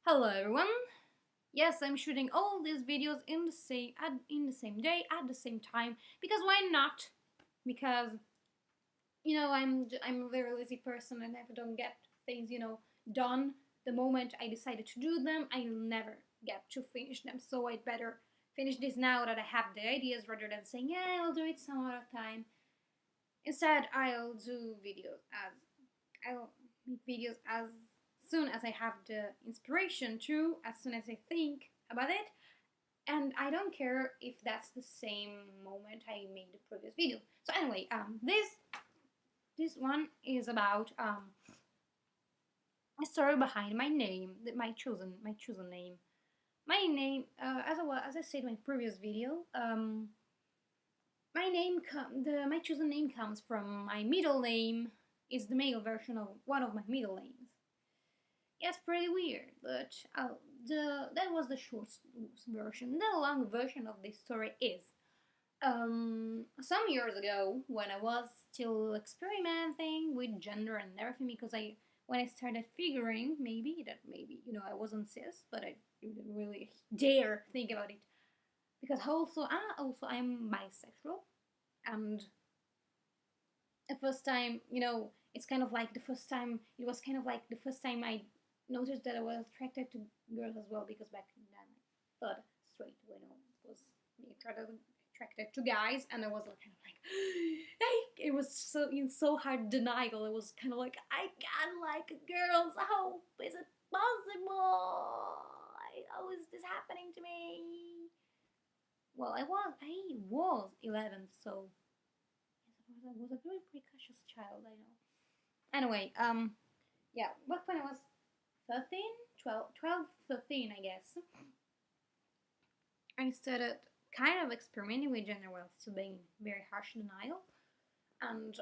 Hello everyone. Yes, I'm shooting all these videos in the same day at the same time because why not? Because I'm a very lazy person and never don't get things done the moment I decided to do them. I'll never get to finish them. So I'd better finish this now that I have the ideas rather than saying yeah I'll do it some other time. Instead, I'll make videos as soon as I have the inspiration to, as soon as I think about it, and I don't care if that's the same moment I made the previous video. So anyway, this one is about a story behind my name, my chosen name. My name, as I said in my previous video, my chosen name comes from my middle name. Is the male version of one of my middle names. Yeah, it's pretty weird, but that was the short version. The long version of this story is some years ago when I was still experimenting with gender and everything because when I started figuring maybe I wasn't cis, but I didn't really dare think about it because also I'm bisexual, and the first time, it's kind of like the first time, it was kind of like the first time I noticed that I was attracted to girls as well, because back then I thought straight when I was being attracted to guys, and I was kind of like, it was so in so hard denial. It was kind of like, I can't like girls. How is it possible? How is this happening to me? Well, I was 11, so I was a very precocious child, I know. Anyway, yeah, back when I was 13, 12, 13, I guess, I started kind of experimenting with gender while still being very harsh denial. And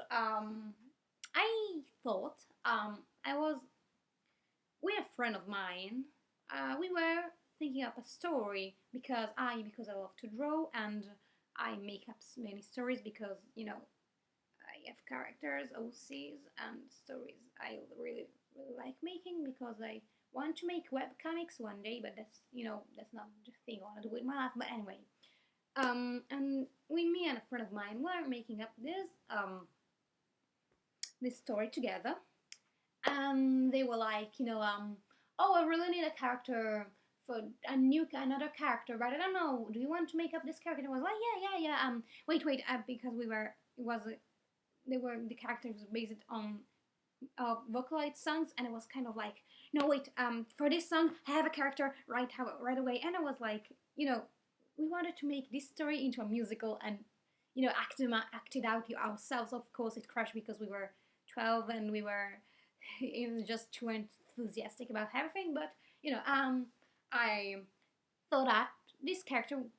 I thought I was with a friend of mine. We were thinking up a story because I love to draw, and I make up many stories because I have characters, OCs, and stories I really, really like making because I want to make webcomics one day, but that's not the thing I want to do with my life. But anyway, and me and a friend of mine were making up this story together, and they were like, oh, I really need a character for another character, but I don't know. Do you want to make up this character? And I was like, yeah. Wait, because the characters were based on vocalized songs, and it was kind of like, no, wait, for this song I have a character right away, and I was like, we wanted to make this story into a musical and act it out ourselves. Of course it crashed because we were 12 and we were just too enthusiastic about everything, but I thought that this character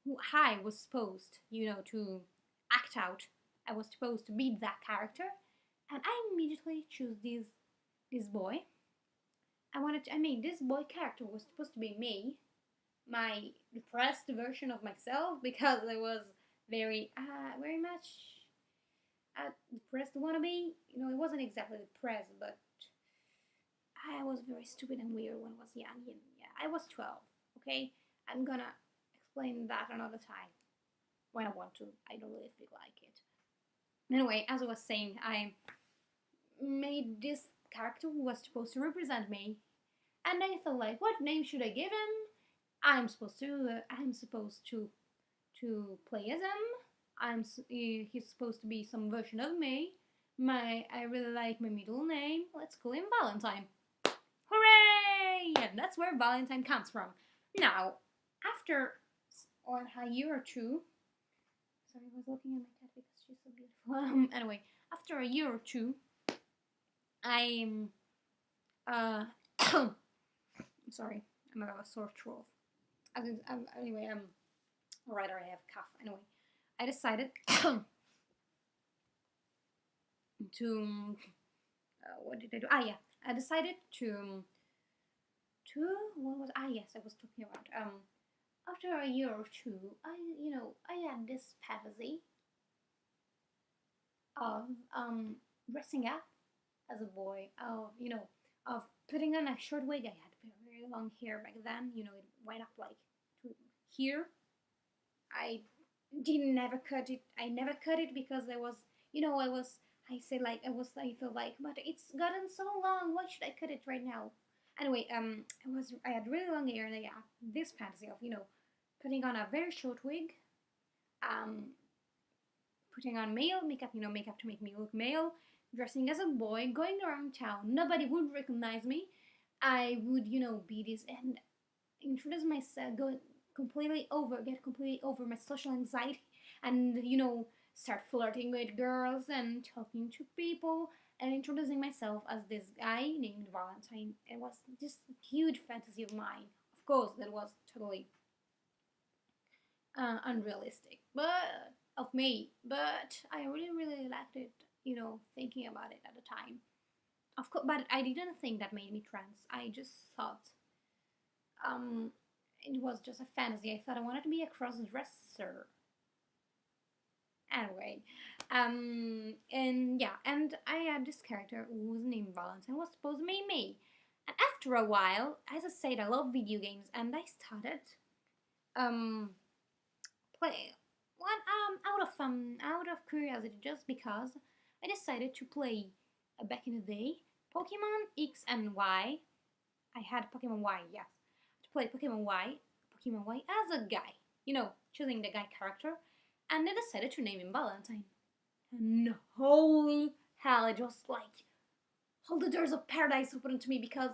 who I was supposed to act out, I was supposed to be that character, and I immediately choose this boy. I mean, this boy character was supposed to be me, my depressed version of myself, because I was very much depressed wannabe. It wasn't exactly depressed, but I was very stupid and weird when I was young. Yeah, I was 12. Okay, I'm gonna explain that another time when I want to. I don't really feel like it. Anyway, as I was saying, I made this character who was supposed to represent me, and I thought like, what name should I give him? I'm supposed to play as him. He's supposed to be some version of me. I really like my middle name. Let's call him Valentine. Hooray! And that's where Valentine comes from. Now, after a year or two, sorry, I was looking at my cat because she's so beautiful. Anyway, after a year or two, I'm sorry, I'm gonna have a sore throat. Anyway, rather I have a cough. Anyway, I decided to what did I do? Yeah, I decided to what was yes, I was talking about after a year or two, I had this fantasy of dressing up as a boy, of putting on a short wig. I had very long hair back then. You know, it went up like to here. I didn't never cut it. I never cut it because I was, you know, I was. I say like I feel like, but it's gotten so long. Why should I cut it right now? Anyway, I had really long hair, and I had this fantasy of, you know, putting on a very short wig, um, putting on male makeup, you know, makeup to make me look male, dressing as a boy, going around town. Nobody would recognize me. I would, you know, be this and introduce myself, get completely over my social anxiety, and, you know, start flirting with girls and talking to people and introducing myself as this guy named Valentine. It was just a huge fantasy of mine. Of course, that was totally unrealistic, but of me. But I really, really liked it. You know, thinking about it at the time. Of course, but I didn't think that made me trans. I just thought um, it was just a fantasy. I thought I wanted to be a cross dresser. Anyway, and yeah, and I had this character who was named Valentine, was supposed to be me. And after a while, as I said, I love video games, and I started um play one out of curiosity, just because I decided to play back in the day Pokemon X and Y. I had Pokemon Y, yes, to play Pokemon Y as a guy. You know, choosing the guy character, and I decided to name him Valentine. And holy hell, it was like all the doors of paradise opened to me because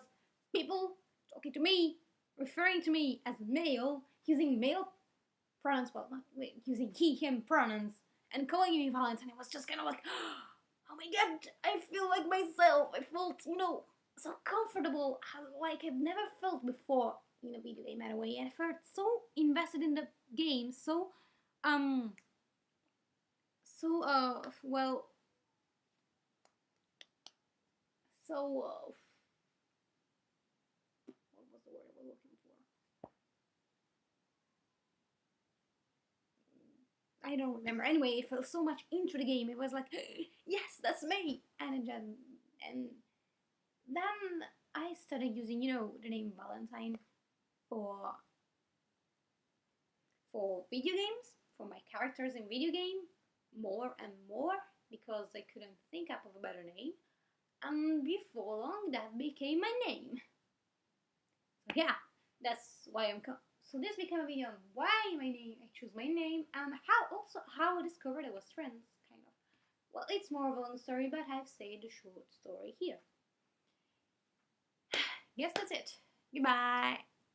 people talking to me, referring to me as male, using male pronouns, well, not wait, using he, him pronouns, and calling me Valentine. It was just kind of like, oh my god, I feel like myself. I felt, you know, so comfortable, like I've never felt before in a video game anyway. And I felt so invested in the game, um, well, what was the word I was looking for? I don't remember. Anyway, it felt so much into the game. It was like, yes, that's me. And then I started using, you know, the name Valentine for video games, for my characters in video game, more and more, because I couldn't think up of a better name. And before long, that became my name. So yeah, that's why so this became a video on why I choose my name, and how I discovered I was trans, kind of. Well, it's more of a long story, but I've said the short story here. Guess that's it. Goodbye.